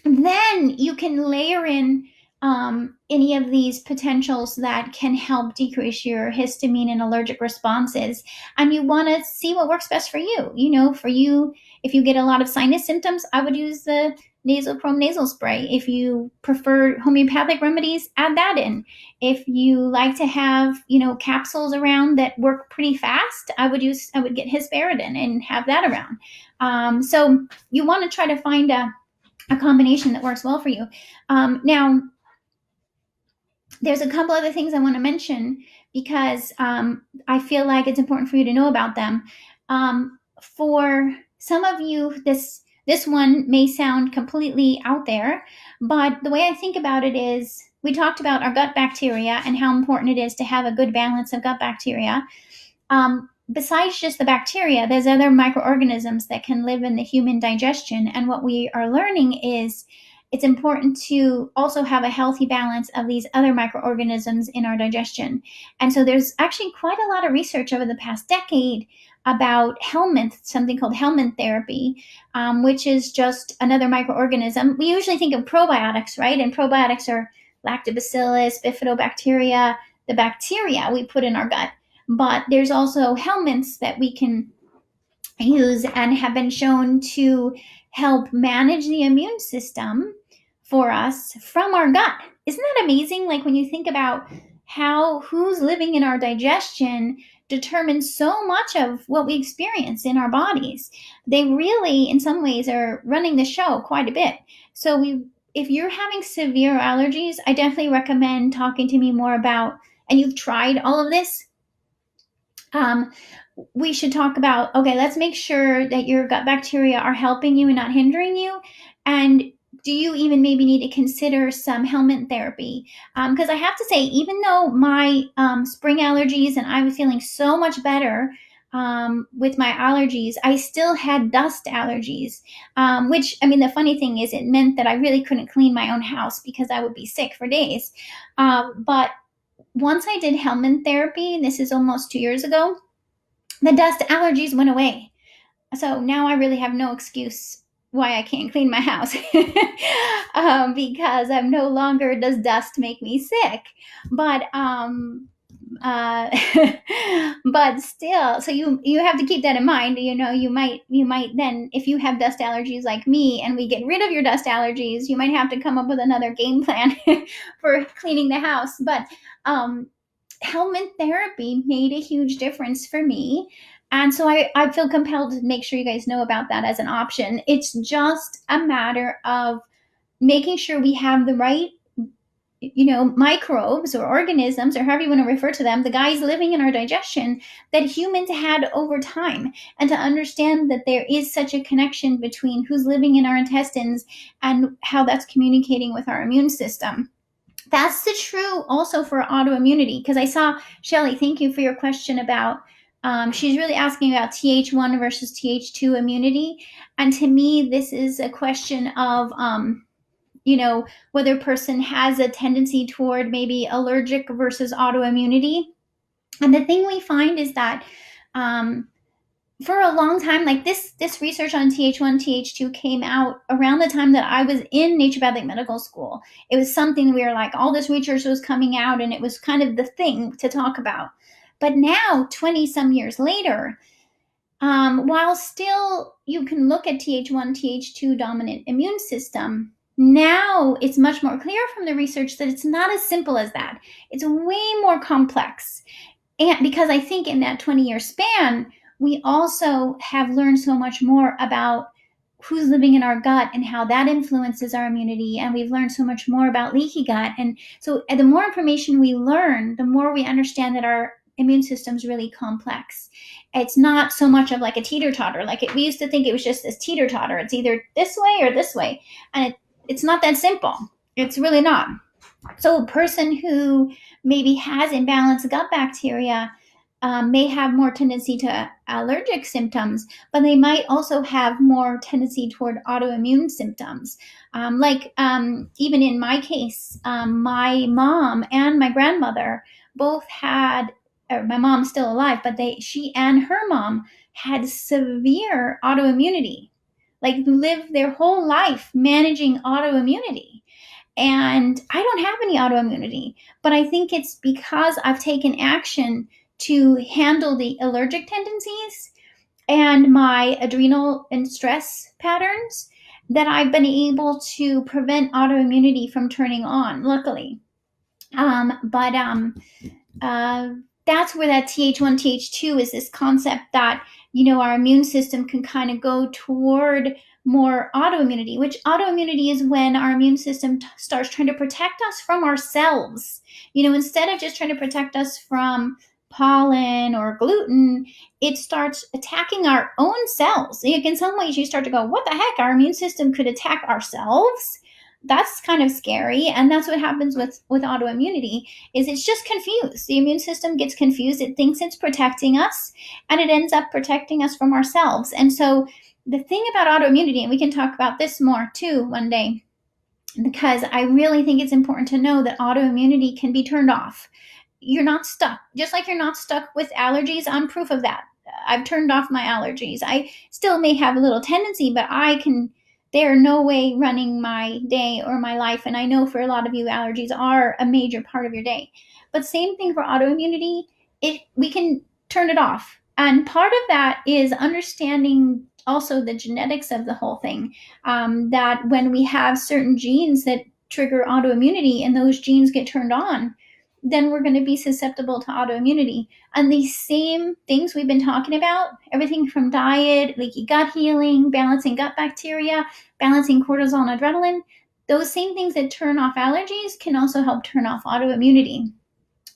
Then you can layer in any of these potentials that can help decrease your histamine and allergic responses. And you want to see what works best for you. For you, if you get a lot of sinus symptoms, I would use the nasal chrome nasal spray. If you prefer homeopathic remedies, add that in. If you like to have, capsules around that work pretty fast, I would get Hesperidum and have that around. So you want to try to find a combination that works well for you. Now, there's a couple other things I want to mention because I feel like it's important for you to know about them. For some of you, this one may sound completely out there, but the way I think about it is we talked about our gut bacteria and how important it is to have a good balance of gut bacteria. Besides just the bacteria, there's other microorganisms that can live in the human digestion. And what we are learning is it's important to also have a healthy balance of these other microorganisms in our digestion. And so there's actually quite a lot of research over the past decade about helminth, something called helminth therapy, which is just another microorganism. We usually think of probiotics, right? And probiotics are lactobacillus, bifidobacteria, the bacteria we put in our gut. But there's also helminths that we can use and have been shown to help manage the immune system for us from our gut. Isn't that amazing? Like when you think about who's living in our digestion determines so much of what we experience in our bodies. They really, in some ways, are running the show quite a bit. So if you're having severe allergies, I definitely recommend talking to me more about, and you've tried all of this, we should talk about, okay, let's make sure that your gut bacteria are helping you and not hindering you. And do you even maybe need to consider some helminth therapy? Because I have to say, even though my spring allergies and I was feeling so much better with my allergies, I still had dust allergies, which, the funny thing is it meant that I really couldn't clean my own house because I would be sick for days. But once I did helminth therapy, and this is almost 2 years ago, the dust allergies went away. So now I really have no excuse why I can't clean my house because I'm no longer does dust make me sick. But but still, so you have to keep that in mind. You might then, if you have dust allergies like me and we get rid of your dust allergies, you might have to come up with another game plan for cleaning the house. But helminth therapy made a huge difference for me. And so I feel compelled to make sure you guys know about that as an option. It's just a matter of making sure we have the right, microbes or organisms, or however you want to refer to them, the guys living in our digestion that humans had over time. And to understand that there is such a connection between who's living in our intestines and how that's communicating with our immune system. That's the true also for autoimmunity, because I saw, Shelley, thank you for your question about, she's really asking about Th1 versus Th2 immunity. And to me, this is a question of, whether a person has a tendency toward maybe allergic versus autoimmunity. And the thing we find is that for a long time, like this research on Th1, Th2 came out around the time that I was in naturopathic medical school. It was something we were like, all this research was coming out and it was kind of the thing to talk about. But now, 20 some years later, while still you can look at Th1, Th2 dominant immune system, now it's much more clear from the research that it's not as simple as that. It's way more complex. And because I think in that 20-year span, we also have learned so much more about who's living in our gut and how that influences our immunity. And we've learned so much more about leaky gut. And so the more information we learn, the more we understand that our immune system is really complex. It's not so much of like a teeter-totter. We used to think it was just this teeter-totter. It's either this way or this way. And it's not that simple. It's really not. So a person who maybe has imbalanced gut bacteria may have more tendency to allergic symptoms, but they might also have more tendency toward autoimmune symptoms. Even in my case, my mom and my grandmother both had, my mom's still alive, but she and her mom had severe autoimmunity, like live their whole life managing autoimmunity. And I don't have any autoimmunity, but I think it's because I've taken action to handle the allergic tendencies and my adrenal and stress patterns that I've been able to prevent autoimmunity from turning on, luckily. But that's where that Th1, Th2 is this concept that, our immune system can kind of go toward more autoimmunity, which autoimmunity is when our immune system starts trying to protect us from ourselves. Instead of just trying to protect us from pollen or gluten, it starts attacking our own cells. In some ways, you start to go, what the heck? Our immune system could attack ourselves? That's kind of scary. And that's what happens with autoimmunity, is it's just confused. The immune system gets confused. It thinks it's protecting us, and it ends up protecting us from ourselves. And so the thing about autoimmunity, and we can talk about this more too one day, because I really think it's important to know that autoimmunity can be turned off. You're not stuck. Just like you're not stuck with allergies, I'm proof of that. I've turned off my allergies. I still may have a little tendency, but they're no way running my day or my life. And I know for a lot of you, allergies are a major part of your day. But same thing for autoimmunity, we can turn it off. And part of that is understanding also the genetics of the whole thing, that when we have certain genes that trigger autoimmunity and those genes get turned on, then we're going to be susceptible to autoimmunity. And these same things we've been talking about, everything from diet, leaky gut healing, balancing gut bacteria, balancing cortisol and adrenaline, those same things that turn off allergies can also help turn off autoimmunity.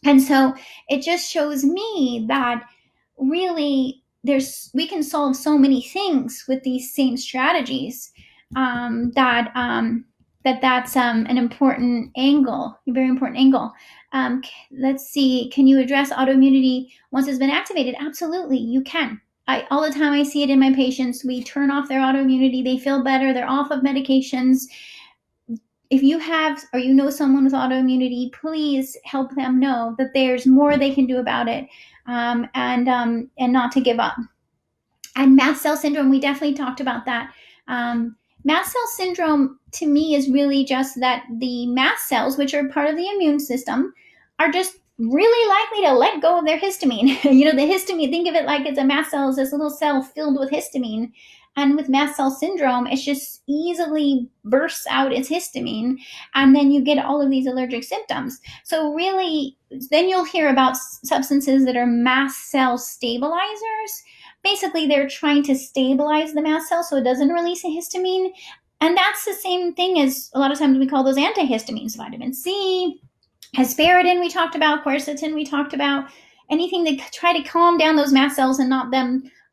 And so it just shows me that really we can solve so many things with these same strategies, that's an important angle, a very important angle. Let's see, can you address autoimmunity once it's been activated? Absolutely, you can. All the time I see it in my patients. We turn off their autoimmunity, they feel better, they're off of medications. If you have or you know someone with autoimmunity, please help them know that there's more they can do about it, and not to give up. And mast cell syndrome, we definitely talked about that. Mast cell syndrome, to me, is really just that the mast cells, which are part of the immune system, are just really likely to let go of their histamine. The histamine, think of it like it's a mast cell is this little cell filled with histamine. And with mast cell syndrome, it just easily bursts out its histamine, and then you get all of these allergic symptoms. So really, then you'll hear about substances that are mast cell stabilizers. Basically, they're trying to stabilize the mast cell so it doesn't release a histamine. And that's the same thing as a lot of times we call those antihistamines, vitamin C, Hesperidum we talked about, Quercetin we talked about, anything that try to calm down those mast cells and not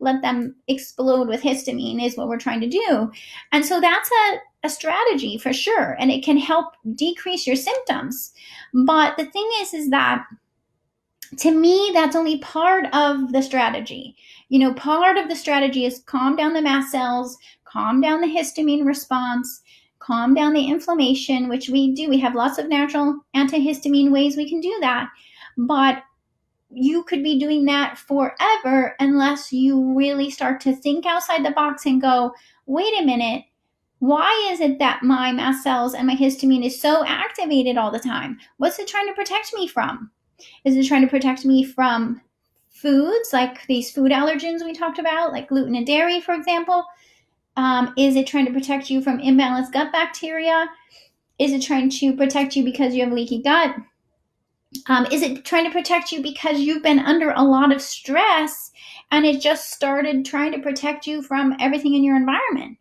let them explode with histamine is what we're trying to do. And so that's a strategy for sure, and it can help decrease your symptoms. But the thing is that to me, that's only part of the strategy. Part of the strategy is calm down the mast cells, calm down the histamine response, calm down the inflammation, which we do. We have lots of natural antihistamine ways we can do that. But you could be doing that forever unless you really start to think outside the box and go, wait a minute, why is it that my mast cells and my histamine is so activated all the time? What's it trying to protect me from? Is it trying to protect me from foods like these food allergens we talked about, like gluten and dairy, for example? Is it trying to protect you from imbalanced gut bacteria? Is it trying to protect you because you have leaky gut? Is it trying to protect you because you've been under a lot of stress and it just started trying to protect you from everything in your environment?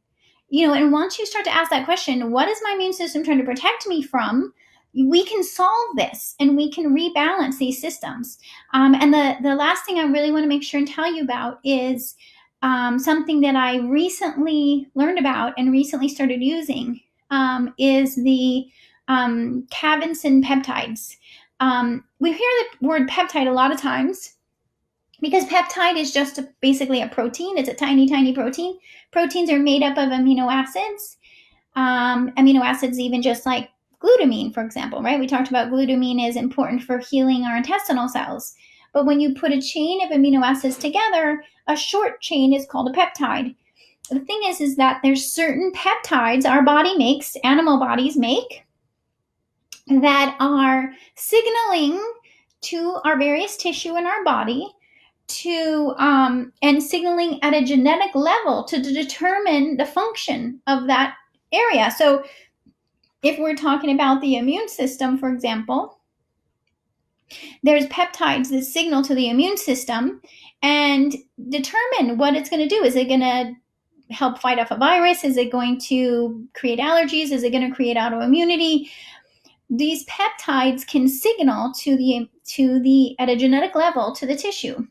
And once you start to ask that question, what is my immune system trying to protect me from? We can solve this and we can rebalance these systems. And the last thing I really want to make sure and tell you about is something that I recently learned about and recently started using, is the Cavencin peptides. We hear the word peptide a lot of times because peptide is just basically a protein. It's a tiny, tiny protein. Proteins are made up of amino acids. Amino acids, even just like glutamine, for example, right? We talked about glutamine is important for healing our intestinal cells. But when you put a chain of amino acids together, a short chain is called a peptide. the thing is that there's certain peptides our body makes, animal bodies make, that are signaling to our various tissue in our body to and signaling at a genetic level to determine the function of that area. So if we're talking about the immune system, for example, there's peptides that signal to the immune system and determine what it's going to do. Is it going to help fight off a virus? Is it going to create allergies? Is it going to create autoimmunity? These peptides can signal to the at a genetic level to the tissue.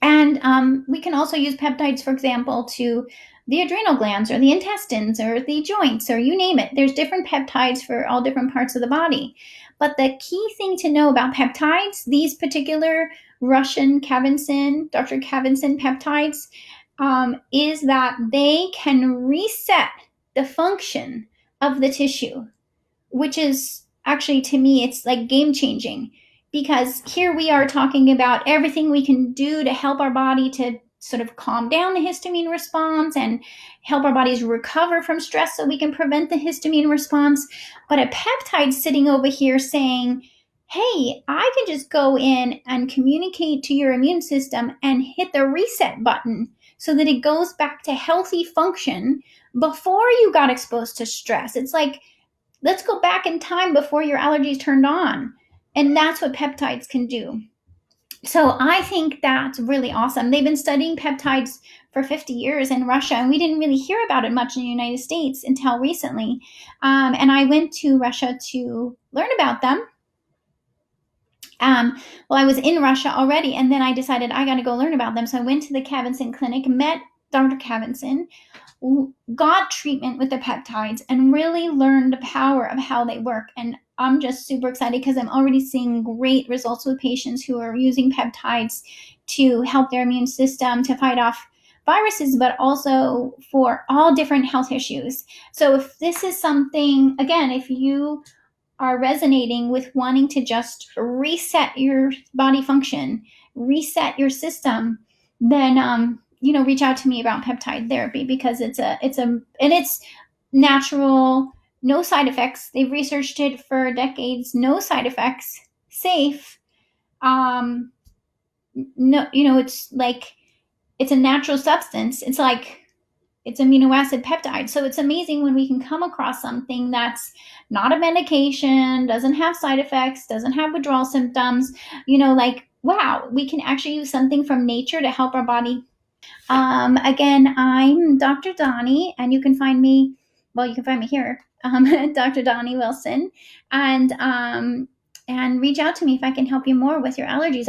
And we can also use peptides, for example, to the adrenal glands or the intestines or the joints or you name it. There's different peptides for all different parts of the body. But the key thing to know about peptides, these particular Russian Dr. Kavan-Zinn peptides, is that they can reset the function of the tissue, which is actually, to me, it's like game changing. Because here we are talking about everything we can do to help our body to sort of calm down the histamine response and help our bodies recover from stress so we can prevent the histamine response. But a peptide sitting over here saying, hey, I can just go in and communicate to your immune system and hit the reset button so that it goes back to healthy function before you got exposed to stress. It's like, let's go back in time before your allergies turned on. And that's what peptides can do. So I think that's really awesome. They've been studying peptides for 50 years in Russia, and we didn't really hear about it much in the United States until recently. And I went to Russia to learn about them. Well, I was in Russia already, and then I decided I got to go learn about them. So I went to the Kavan-Zinn clinic, met Dr. Kavan-Zinn, got treatment with the peptides, and really learned the power of how they work. And I'm just super excited because I'm already seeing great results with patients who are using peptides to help their immune system to fight off viruses, but also for all different health issues. So if this is something, again, if you are resonating with wanting to just reset your body function, reset your system, then reach out to me about peptide therapy, because it's natural, no side effects. They've researched it for decades, no side effects, safe. It's like, it's a natural substance. It's like, it's amino acid peptide. So it's amazing when we can come across something that's not a medication, doesn't have side effects, doesn't have withdrawal symptoms, wow, we can actually use something from nature to help our body. Again, I'm Dr. Doni, and you can find me here, Dr. Doni Wilson, and reach out to me if I can help you more with your allergies.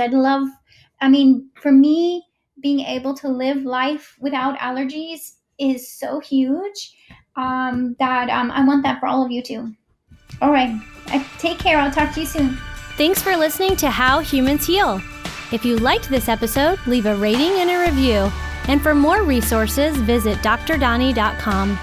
For me, being able to live life without allergies is so huge that I want that for all of you too. All right, take care. I'll talk to you soon. Thanks for listening to How Humans Heal. If you liked this episode, leave a rating and a review. And for more resources, visit drdoni.com.